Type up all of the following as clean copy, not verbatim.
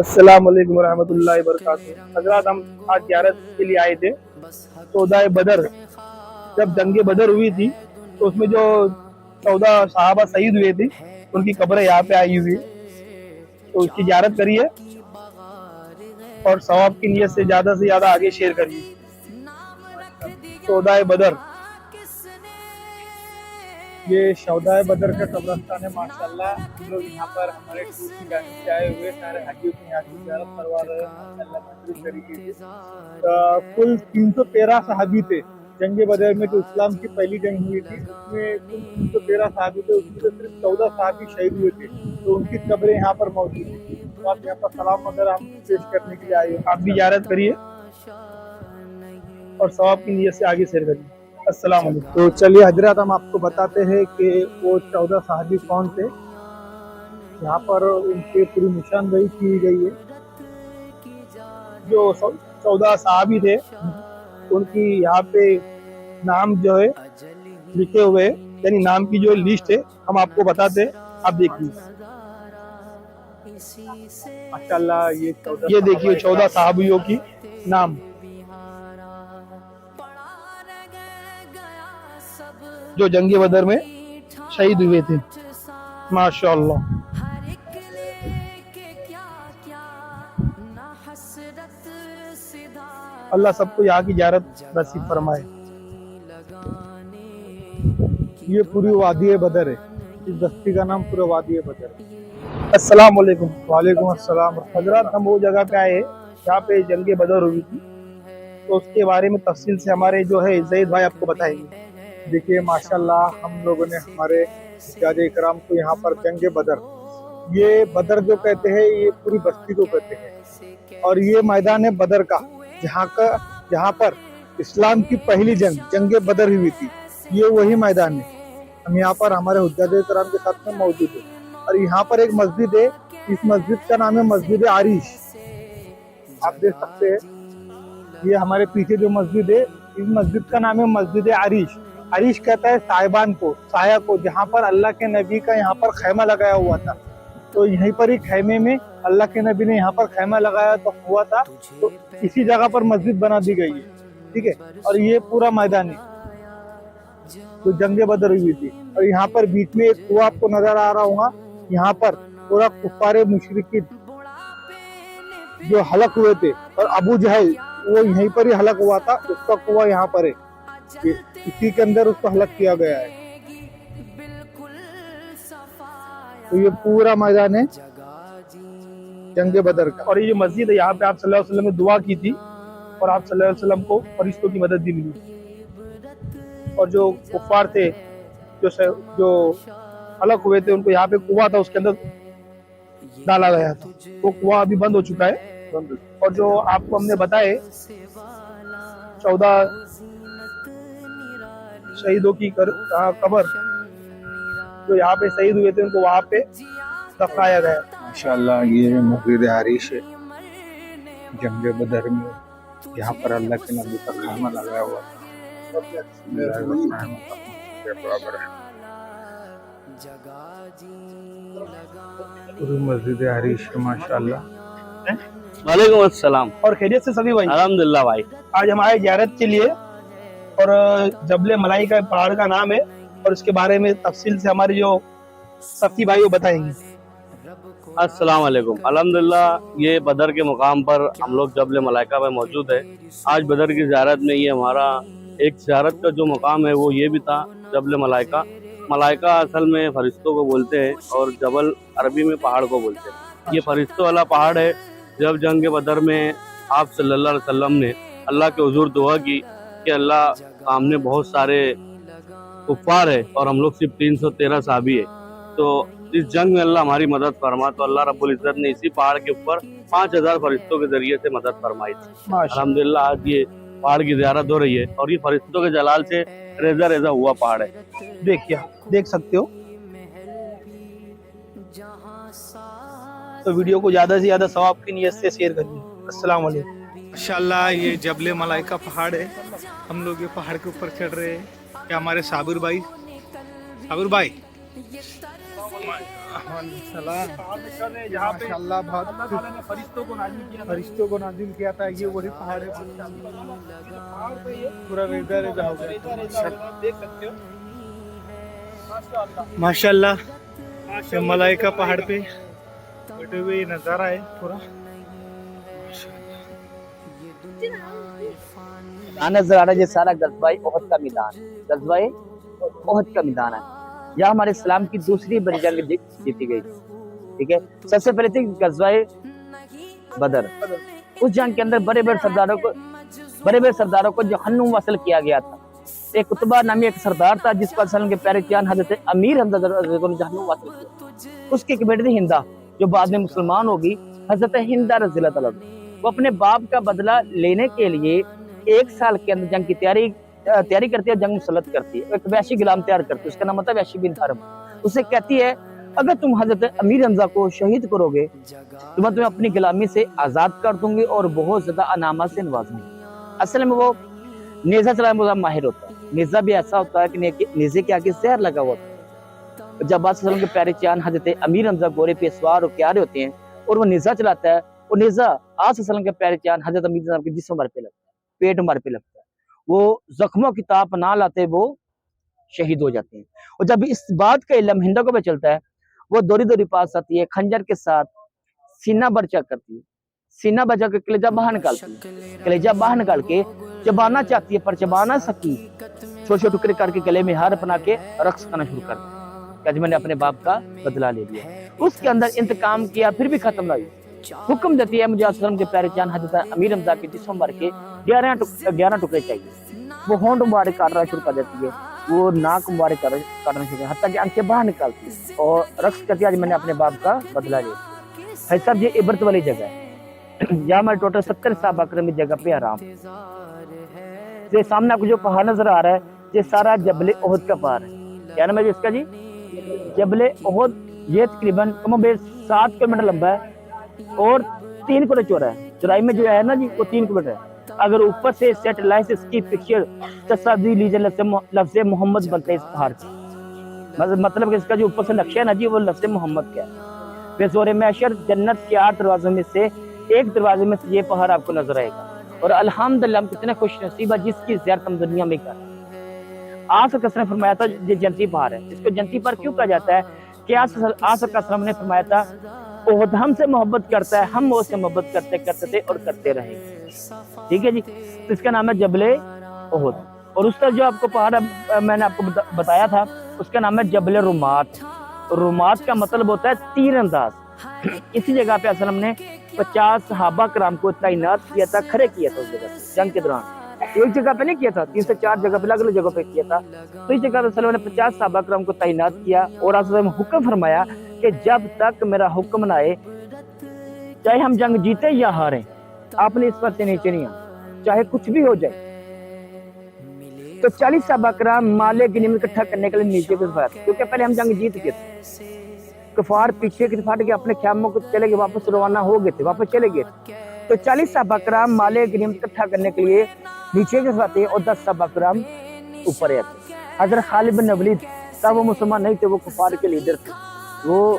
अस्सलाम वालेकुम रहमतुल्लाहि व बरकातहू। हजरत हम आज ज़ियारत के लिए आए थे। 14 बदर जब जंग बदर हुई थी तो उसमें जो 14 सहाबा शहीद हुए थे उनकी कब्रें यहाँ पे आई हुई है, तो उसकी ज़ियारत करिए और सवाब की नीयत से ज़्यादा आगे शेयर करिए। 14 बदर ये शौदाए बदर का कब्रस्तान है माशाल्लाह। हम लोग यहाँ पर हमारे टूर की जानिब से आए हुए सारे हाजियों को यहाँ की ज़ियारत करवा रहे हैं माशाल्लाह बेहतरीन तरीके से। कुल 313 सहाबी थे जंग बदर में, जो इस्लाम की पहली जंग हुई थी उसमें कुल 313 सहाबी थे, उसमें से सिर्फ 14 सहाबी शहीद हुए थे, तो उनकी कब्रें यहाँ पर मौजूद है। तो आप यहाँ पर सलाम वगैरह हम पेश करने के लिए आए हो, आप भी ज़ियारत करिए और सवाब की नीयत से आगे शेयर करिए। अस्सलाम वालेकुम। तो चलिए हजरत हम आपको बताते हैं कि वो 14 सहाबी कौन थे। यहाँ पर उनकी पूरी निशानदेही की गई है। जो 14 सहाबी थे उनकी यहाँ पे नाम जो है लिखे हुए हैं, यानी नाम की जो लिस्ट है हम आपको बताते हैं, आप देखिए। माशाल्लाह ये देखिए 14 सहाबियों की नाम जो जंग बदर में शहीद हुए थे। माशाअल्लाह। अल्लाह सबको यहाँ की ज़ियारत नसीब फरमाए। ये पूरी वादी बदर है, इस बस्ती का नाम पूरा वादी बदर है। अस्सलाम वालेकुम। वालेकुम अस्सलाम। हजरत हम वो जगह पे आए जहाँ पे जंग बदर हुई थी, तो उसके बारे में तफसील से हमारे जो है जैद भाई आपको बताएंगे। देखिए माशाल्लाह हम लोगों ने हमारे ज़ादे इकराम को यहाँ पर जंग बदर, ये बदर जो कहते हैं ये पूरी बस्ती को कहते हैं, और ये मैदान है बदर का जहाँ पर इस्लाम की पहली जंग बदर हुई थी, ये वही मैदान है। हम यहाँ पर हमारे हुज्जादे इकराम के साथ में मौजूद है, और यहाँ पर एक मस्जिद है, इस मस्जिद का नाम है मस्जिद आरिश। आप देख सकते हैं ये हमारे पीछे जो मस्जिद है, इस मस्जिद का नाम है मस्जिद आरिश। आरिश कहता है साहिबान को, साया को, जहाँ पर अल्लाह के नबी का यहाँ पर खैमा लगाया हुआ था। तो यहीं पर ही खैमे में अल्लाह के नबी ने यहाँ पर खैमा लगाया तो हुआ था, तो इसी जगह पर मस्जिद बना दी गई है, ठीक है। और ये पूरा मैदान है जो जंग बदर हुई थी, और यहाँ पर बीच में एक कुआं आपको नजर आ रहा होगा। यहाँ पर पूरा कुफारे मुशरिकीन जो हलक हुए थे, और अबू जहल वो यहीं पर ही हलक हुआ था, उसका कुआं यहाँ पर है, इसी के अंदर उसको हलक किया गया है। तो ये पूरा मैदान है जंग बदर का। और ये जो मस्जिद है यहाँ पे आप सल्लल्लाहु अलैहि वसल्लम ने दुआ की थी और आप सल्लल्लाहु अलैहि वसल्लम को फरिश्तों की मदद भी मिली, और जो कुफार थे जो हलक हुए थे उनको यहाँ पे कुआं था, उसके अंदर डाला गया था। वो कुआं अभी बंद हो चुका है। और जो आपको हमने बताए 14 शहीदों की कब्र जो यहाँ पे शहीद हुए थे उनको वहाँ पे दफनाया गया। माशाल्लाह ये मस्जिद आरिश है जंग बदर में, यहाँ पर अल्लाह के नबी का खाना लगाया हुआ पूरी मस्जिद आरिश है माशाल्लाह। वालेकुम अस्सलाम। और खैरियत से सभी भाई? अल्हम्दुलिल्लाह भाई। आज हम आए ज़ियारत के लिए, और जबले मलाइका पहाड़ का नाम है, और इसके बारे में तफसील से हमारे जो सफ़ी भाई वो बताएंगे। अस्सलाम वालेकुम। अल्हम्दुलिल्लाह ये बदर के मुकाम पर हम लोग जबल मलाइका में मौजूद है। आज बदर की ज़ियारत में ये हमारा एक ज़ियारत का जो मुकाम है वो ये भी था जबल मलाइका। मलाइका असल में फरिश्तों को बोलते हैं और जबल अरबी में पहाड़ को बोलते हैं। ये फरिश्तों वाला पहाड़ है। जब जंग बदर में आप सल्लल्लाहु अलैहि वसल्लम ने अल्लाह के हुजूर दुआ की कि अल्लाह सामने बहुत सारे कुफ्फार है और हम लोग सिर्फ 313 सहाबी है, तो इस जंग में अल्लाह हमारी मदद फरमा, तो अल्लाह रब्बुल इज़्ज़त ने इसी पहाड़ के ऊपर 5000 फरिश्तों के जरिए से मदद फरमाई थी। अल्हम्दुलिल्लाह आज ये पहाड़ की ज़ियारत हो रही है, और ये फरिश्तों के जलाल से रेजा रेजा हुआ पहाड़ है। देखिए देख सकते हो। तो वीडियो को ज़्यादा से ज़्यादा सवाब की नीयत से शेयर करिए। अस्सलाम वालेकुम। माशाल्लाह ये जबल मलाइका पहाड़ है, हम लोग ये पहाड़ के ऊपर चढ़ रहे हैं। क्या हमारे साबिर भाई पहाड़ में चढ़ रहे हैं जहाँ पे माशाल्लाह बहुत अल्लाह ताला ने फरिश्तों को नाजिल किया था। फरिश्तों को नाजिल किया था, ये वही पहाड़ है, पहाड़ पे ये पूरा रेजा रेजा हो गया। रेता रेता होगा, आप देख सकते हो। माशाअल्लाह माशाल्लाह ये मलाइका पहाड़ पे बैठे हुए ये नज़ारा है पूरा। नजर आ रहा है ये सारा गज़वाए ओहद का मैदान, गज़वाए ओहद का मैदान है। यहाँ हमारे इस्लाम की दूसरी बड़ी जंग जीती गई, ठीक है। सबसे पहले थी गज़वाए बदर। उस जंग के अंदर बड़े बड़े सरदारों को जहन्नुम वसल किया गया था। एक कुतबा नामी एक सरदार था जिसको अल्लाह के प्यारे चान हजरत अमीर हमजा ने जहन्नुम वसल किया। उसकी एक बेटी थी हिंदा जो बाद में मुसलमान होगी, हजरत हिंदा रज़ियल्लाहु अन्हा। वो अपने बाप का बदला लेने के लिए 1 साल के अंदर जंग की तैयारी करती है, जंग मुसल्लत करती है। एक वैशी गुलाम तैयार करती है, उसका नाम होता है वैशी बिन हरब। उसे कहती है अगर तुम हजरत अमीर हमजा को शहीद करोगे तो मैं तुम्हें अपनी गुलामी से आजाद कर दूंगी और बहुत ज्यादा अनामा से नवाजूंगी। असल में वो नेजा चलाने में माहिर होता है। नेजा भी ऐसा होता है कि नेजे के आगे जहर लगा हुआ होता है। जब बादशाह के प्यारे चान हजरत अमीर हमजा घोड़े पे सवार होकर आ रहे होते हैं और वो नेजा चलाता है, और नेजा आसलम के प्यारे चान हजरत अमीर हमजा के जिस्म पर पे लगता है, पेट मार पे लगता है। वो जख्मों की ताप ना लाते वो शहीद हो जाते हैं। और जब इस बात का इल्म हिंदा को भी चलता है, वो दौड़ी पास आती है, खंजर के साथ सीना बर्चा करती है, सीना बचा के कलेजा बाहर निकालती है। कलेजा बाहर निकाल के चबाना चाहती है पर चबा ना सकी, छोटे टुकड़े करके गले में हार बना के रक्स करना शुरू कर दिया। आज मैंने अपने बाप का बदला ले लिया। उसके अंदर इंतकाम किया फिर भी खत्म ना हुई। हुक्म देती है मुझे असलम के प्यारे चान हजरत अमीर हमजा के जिस्म भर के 11 टुकड़े चाहिए। वो होंठ मुबारक काटना शुरू कर देती है, वो नाक मुबारक काटना शुरू, हत्ता कि आंखें बाहर निकालती है और रक्स करती है आज मैंने अपने बाप का बदला लिया। भाई साहब ये इबरत वाली जगह है। यहाँ हमारे टोटल 70 साहबा करम की जगह पे आराम। ये सामने आपको जो पहाड़ नजर आ रहा है ये सारा जबले ओहद का पहाड़ है। क्या नाम है इसका जी? जबले ओहद। ये तकरीबन 7 किलोमीटर लंबा है और 3 किलोमीटर चौड़ा है। चौड़ाई में जो है ना जी वो 3 किलोमीटर है। अगर ऊपर से सैटेलाइट से इसकी पिक्चर तस्वीर लीजिए लफ्ज़ मोहम्मद बनते हैं इस पहाड़ की। मतलब कि इसका जो ऊपर से नक्शा है ना जी वो लफ्ज़ मोहम्मद का है। फिर ज़ोर महशर जन्नत के 8 दरवाजों में से एक दरवाजे में से ये पहाड़ आपको नजर आएगा। और अल्हम्दुलिल्लाह हम कितने खुश नसीब है जिसकी ज़ियारत हम दुनिया में कर। आसर कसम ने फरमाया था ये जन्नती पहाड़ है। इसको जन्नती पहाड़ क्यों कहा जाता है कि आसर कसम ने फरमाया था ओहद हमसे मोहब्बत करता है, हम उससे मोहब्बत करते थे और करते रहेंगे। ठीक है जी। तो इसका नाम है जबले ओहद। और उसका जो आपको पहाड़ मैंने आपको बताया था उसका नाम है जबले रुमात। रुमात का मतलब होता है तीर अंदाज। इसी जगह पे असल हमने 50 सहाबा कराम को तैनात किया था, खड़े किया था उस जगह पे जंग के दौरान। एक जगह पे नहीं किया था, 3 से 4 जगह पे अलग अलग जगह पे किया था। तो इस जगह पे असल ने 50 सहाबा कराम को तैनात किया और असल में हुक्म फरमाया कि जब तक मेरा हुक्म ना आए चाहे हम जंग जीते या हारें आपने इस पर से नीचे नहीं आना, चाहे कुछ भी हो जाए। तो 40 सहाबा कराम माले गनीमत इकट्ठा करने के लिए नीचे की तरफ, क्योंकि पहले हम जंग जीत गए थे। कफार पीछे की तरफ के अपने ख्यामों को चले गए, वापस रवाना हो गए थे, वापस चले गए। तो 40 सहाबा कराम माले गनीमत इकट्ठा करने के लिए नीचे के साथ और 10 सहाबा कराम ऊपर आते। हजरत खालिद बिन वलीद तब वो मुसलमान नहीं थे, वो कफार के लीडर थे। वो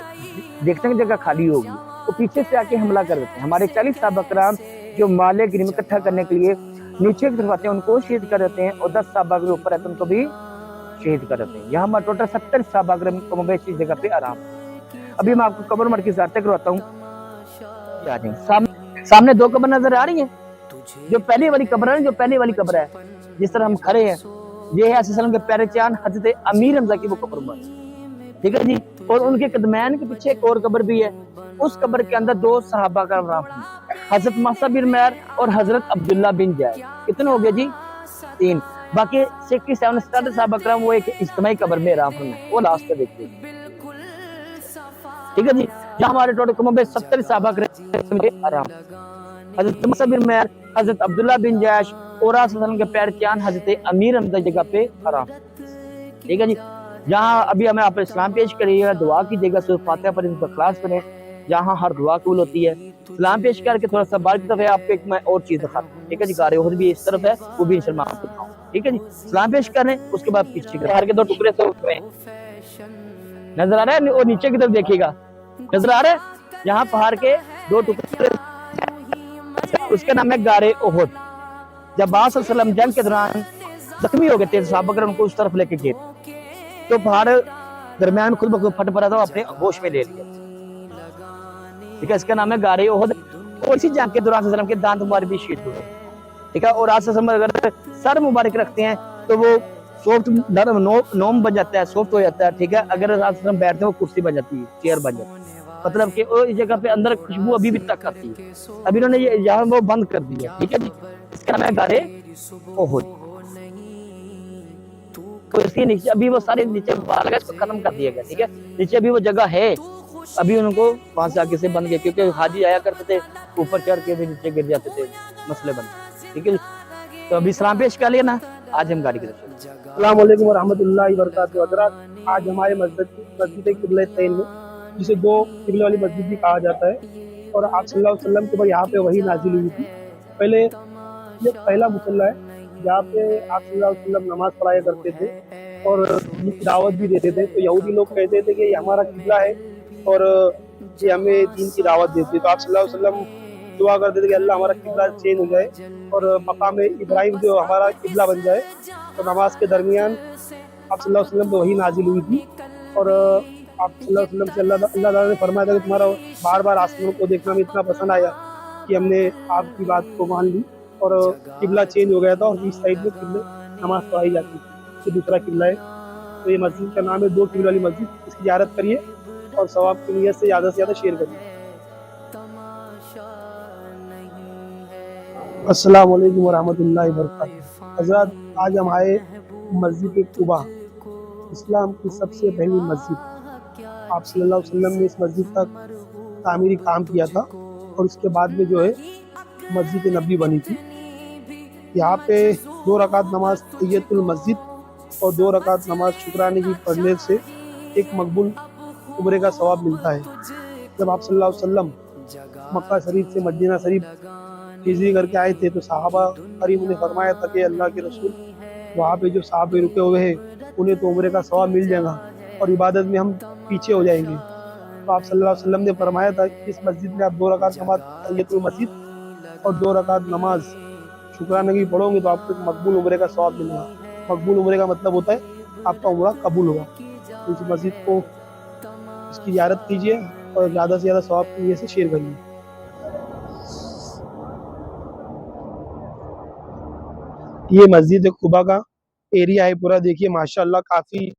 देखते हैं जगह खाली होगी तो पीछे से आके हमला कर देते हैं। हमारे 40 सहाबा कराम जो माले गनीमत इकट्ठा करने के लिए नीचे की तरफ आते हैं उनको शहीद कर देते हैं और 10 सहाबा के ऊपर आते हैं उनको भी शहीद कर देते हैं। यहाँ हमारे टोटल 70 सहाबा कराम को मवेशी जगह पे आराम। अभी मैं आपको कब्र मर की ज़ियारत करवाता हूँ। सामने 2 कब्र नजर आ रही हैं। जो पहली वाली कब्र है, जो पहली वाली कब्र है जिस तरह हम खड़े हैं, ये है सल्लल्लाहु के प्यारे चांद हजरत अमीर हमजा की वो कब्र मर, ठीक है जी। और उनके कदमैन के पीछे एक और कब्र भी है। उस कब्र के अंदर 2 सहाबा का नाम है, हजरत मसा बिन उमैर और हजरत अब्दुल्ला बिन जैद। कितने हो गए जी? 3। बाकी 67 सहाबा कराम वो एक इज्तिमाई कब्र में आराम है, वो लास्ट पे देखते हैं, ठीक है जी। जहाँ हमारे टोटल कम 70 सहाबा कराम आराम। हजरत मसा बिन उमैर, हजरत अब्दुल्ला बिन जैश और के पैर चांद हजरत अमीर हमजा जगह पे आराम, ठीक है जी। जहाँ अभी हमें आप इस्लाम पेश करिएगा, दुआ कीजिएगा, सूरह फातिहा पर इनका क्लास बने, जहाँ हर दुआ कबूल होती है। सलाम पेश करके थोड़ा सा बाहर की तरफ है, आपको एक मैं और चीज दिखाता हूँ, ठीक है जी। गारे भी इस तरफ है, वो भी इंशाल्लाह आपको दिखाऊं, ठीक है जी। सलाम पेश करें उसके बाद पीछे बाहर के 2 टुकड़े से नजर आ रहा है, और नीचे की तरफ देखिएगा, नजर आ रहा है, यहाँ पहाड़ के 2 टुकड़े, उसका नाम है गारे ओहद। जब आप सल्लल्लाहु अलैहि वसल्लम जंग के दौरान जख्मी हो गए थे, सहाबा करम उनको उस तरफ लेके गए, तो पहाड़ दरमियान में खुद ब खुद फट पड़ा था, अपने होश में ले लिया। ठीक है, इसका नाम है गारे ओहद। और इसी जंग के दौरान सल्लल्लाहु अलैहि वसल्लम के दांत मुबारक भी शहीद हुए। ठीक है, और आज अगर सर मुबारक रखते हैं तो वो सॉफ्ट नोम बन जाता है, सॉफ्ट हो जाता है। ठीक है, अगर हम बैठते हैं वो कुर्सी बन जाती है, चेयर बन जाती है। मतलब कि इस जगह पे अंदर खुशबू अभी भी तक आती है, अभी इन्होंने ये यहाँ वो बंद कर दिया। ठीक है जी, इसका नाम है गारे ओहद। तो इसके नीचे अभी वो सारे नीचे बाहर लगा, इसको खत्म कर दिया गया। ठीक है, नीचे अभी वो जगह है, अभी उनको वहां से आगे से बंद किया, क्योंकि हाजी आया करते थे, ऊपर चढ़ के भी नीचे गिर जाते थे, मसले बनते। ठीक है, तो अभी सलाम पेश कर लिया ना, आज हम गाड़ी की तरफ चलते हैं। अस्सलाम वालेकुम व रहमतुल्लाहि व बरकातहू। हज़रात, आज हमारे मस्जिद क़िबला-ए-तैन में, जिसे 2 किबले वाली मस्जिद भी कहा जाता है, और आप सल्लल्लाहु अलैहि वसल्लम के ऊपर यहाँ पे वही नाजिल हुई थी। पहले ये पहला मुसल्ला है जहाँ पे आप सल्लल्लाहु अलैहि वसल्लम नमाज पढ़ाया करते थे और दावत भी देते थे। तो यहूदी लोग कहते थे कि ये हमारा किबला है और ये हमें दीन की दावत देते। तो आप सल्लल्लाहु अलैहि वसल्लम दुआ करते थे कि अल्लाह हमारा किबला चेंज हो जाए और मकाम इब्राहिम जो हमारा किबला बन जाए। तो नमाज के दरमियान आप सल्लल्लाहु अलैहि वसल्लम पे वही नाजिल हुई थी, और आप सल्लल्लाहु अलैहि वसल्लम से अल्लाह ताला ने फरमाया था कि तुम्हारा बार बार आसमानों को देखना में इतना पसंद आया कि हमने आपकी बात को मान ली और किबला चेंज हो गया था, और इस साइड में किबले नमाज पढ़ाई जाती थी। ये दूसरा किबला है। तो ये मस्जिद का नाम है 2 किबले वाली मस्जिद। इसकी ज़ियारत करिए और सवाब की नीयत से ज़्यादा शेयर करिए। अस्सलाम वालेकुम व रहमतुल्लाहि व बरकातहू। हज़रात, आज हम आए मस्जिद कुबा, इस्लाम की सबसे पहली मस्जिद। आप सल्लल्लाहु अलैहि वसल्लम ने इस मस्जिद का तामीरी काम किया था और उसके बाद में जो है मस्जिद नबी बनी थी। यहाँ पे 2 रकात नमाज तहियतुल मस्जिद और 2 रकात नमाज शुक्राने की पढ़ने से एक मकबूल उम्रे का सवाब मिलता है। जब आप सल्लल्लाहु अलैहि वसल्लम मक्का शरीफ से मदीना शरीफ हिजरी करके आए थे, तो सहाबा करीम ने फरमाया था कि अल्लाह के रसूल, वहाँ पे जो साहबे रुके हुए हैं उन्हें तो उम्रे का सवाब मिल जाएगा और इबादत में हम पीछे हो जाएंगे। तो आप सल्लल्लाहु अलैहि वसल्लम ने फरमाया था कि इस मस्जिद में आप 2 रकात नमाज तहियतुल मस्जिद और 2 रकात नमाज शुक्राना की पढ़ोगे तो आपको मकबूल उम्रे का सवाब मिलेगा। मकबूल उम्रे का मतलब होता है आपका उम्रा कबूल हुआ। तो इस मस्जिद को, इसकी ज़ियारत कीजिए और ज़्यादा से ज़्यादा सवाब की नीयत से शेयर करिए। ये मस्जिद कुबा का एरिया है पूरा, देखिए माशाअल्लाह काफ़ी